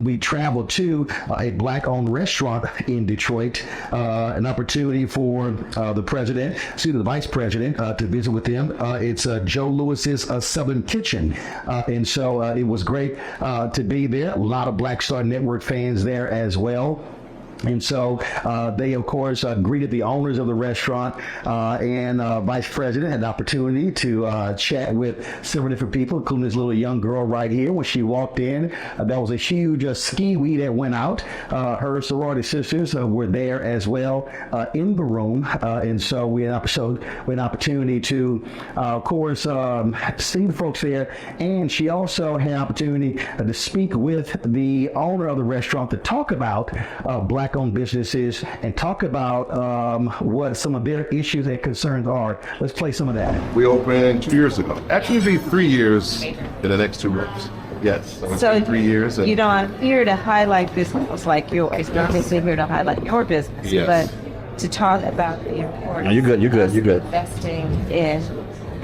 We traveled to a black-owned restaurant in Detroit, an opportunity for the vice president, to visit with them. It's Joe Lewis's Southern Kitchen, and so it was great to be there. A lot of Black Star Network fans there as well. And so they, of course, greeted the owners of the restaurant, and Vice President had the opportunity to chat with several different people, including this little young girl right here. When she walked in, there was a huge ski-wee that went out. Her sorority sisters were there as well in the room. And so we had an opportunity to, of course, see the folks there. And she also had an opportunity to speak with the owner of the restaurant to talk about Black-owned businesses and talk about what some of their issues and concerns are. Let's play some of that. We opened 2 years ago. Actually, it'll be 3 years in the next 2 months. Yes, so 3 years. You know, I'm here to highlight business like yours. Not necessarily here to highlight your business, yes, but to talk about the importance. No, you're good. Investing in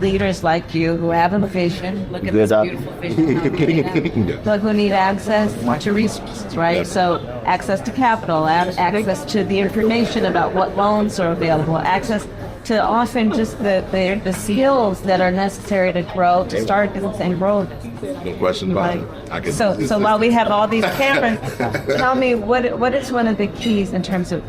leaders like you who have a vision. Look at this beautiful vision. Look, who need access to resources, right? Yes. So access to capital, access to the information about what loans are available, access to often just the skills that are necessary to grow, to start business and grow. No question about it. So while we have all these cameras, tell me what is one of the keys in terms of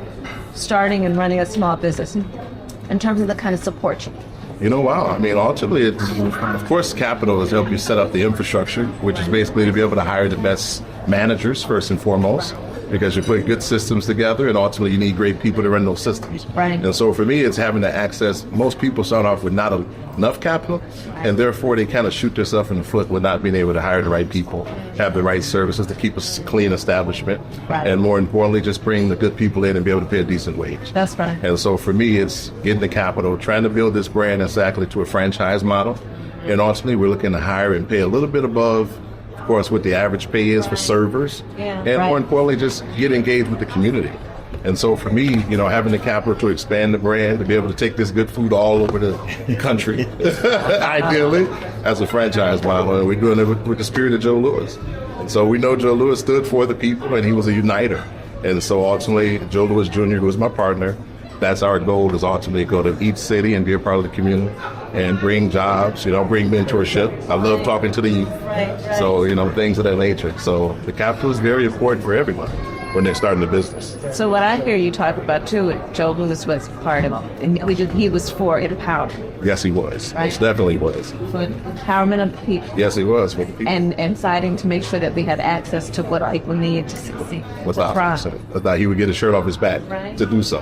starting and running a small business, in terms of the kind of support you need? You know, wow. I mean, ultimately, of course, capital is help you set up the infrastructure, which is basically to be able to hire the best managers first and foremost, because you put good systems together, and ultimately you need great people to run those systems. Right. And so for me, it's having to access. Most people start off with not enough capital, and therefore they kind of shoot themselves in the foot with not being able to hire the right people, have the right services to keep a clean establishment, right, and more importantly, just bring the good people in and be able to pay a decent wage. That's right. And so for me, it's getting the capital, trying to build this brand exactly to a franchise model, and ultimately we're looking to hire and pay a little bit above, of course, what the average pay is for servers, and more importantly, just get engaged with the community. And so for me, you know, having the capital to expand the brand, to be able to take this good food all over the country, ideally, as a franchise model, and we're doing it with the spirit of Joe Lewis. And so we know Joe Lewis stood for the people, and he was a uniter. And so ultimately, Joe Lewis Jr., who is my partner, that's our goal, is ultimately go to each city and be a part of the community and bring jobs, you know, bring mentorship. I love talking to the youth. So, you know, things of that nature. So the capital is very important for everyone when they're starting a business. So what I hear you talk about too, Joe Lewis was part of it, and he was for empowerment. Yes, he was. Right? He definitely was. For empowerment of the people. Yes, he was. For the people. And fighting to make sure that we had access to what people need to succeed. Without he would get his shirt off his back to do so.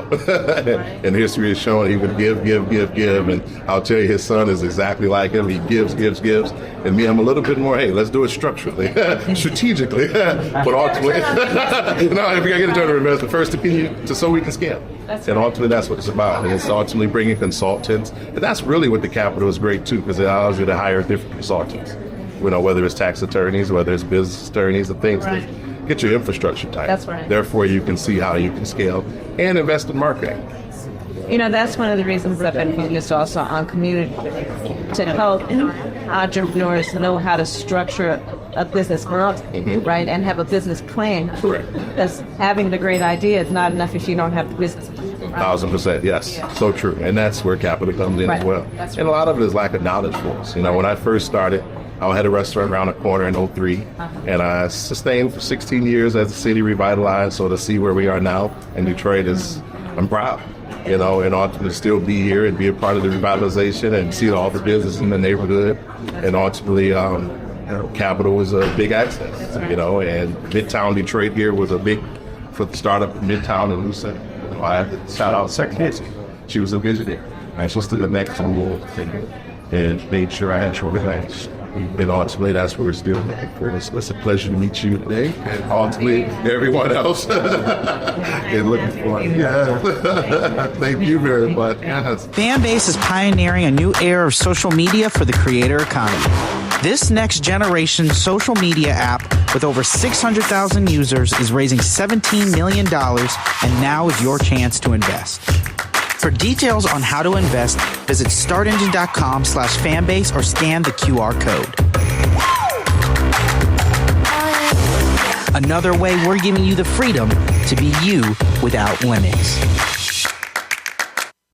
And history is showing he would give. And I'll tell you, his son is exactly like him. He gives. And me, I'm a little bit more, hey, let's do it structurally, strategically, but ultimately, if we got to get a turn investment, first opinion, so we can scale. And ultimately, that's what it's about. And it's ultimately bringing consultants. And that's really what the capital is great, too, because it allows you to hire different consultants. You know, whether it's tax attorneys, whether it's business attorneys, and things that get your infrastructure tight. That's right. Therefore, you can see how you can scale and invest in marketing. You know, that's one of the reasons I've been focused also on community, to help entrepreneurs know how to structure a business model, right, and have a business plan. Correct. Because having the great idea is not enough if you don't have the business plan. Right? 1,000%, yes. Yeah. So true. And that's where capital comes in as well. That's and a lot of it is lack of knowledge for us. You know, when I first started, I had a restaurant around the corner in 03, and I sustained for 16 years as the city revitalized. So to see where we are now in Detroit I'm proud. You know, and ultimately still be here and be a part of the revitalization and see all the business in the neighborhood. And ultimately, capital was a big access, you know, and Midtown Detroit here was a big, for the startup in Midtown and Lucid. You know, I have to shout out Secretary. She was a visionary. I was to the next one and made sure I had short things. And ultimately, that's what we're still looking for. It's a pleasure to meet you today. And ultimately, everyone else is looking for it. Yeah. Thank you very much. Yes. Fanbase is pioneering a new era of social media for the creator economy. This next generation social media app with over 600,000 users is raising $17 million, and now is your chance to invest. For details on how to invest, visit startengine.com/fanbase or scan the QR code. Another way we're giving you the freedom to be you without limits.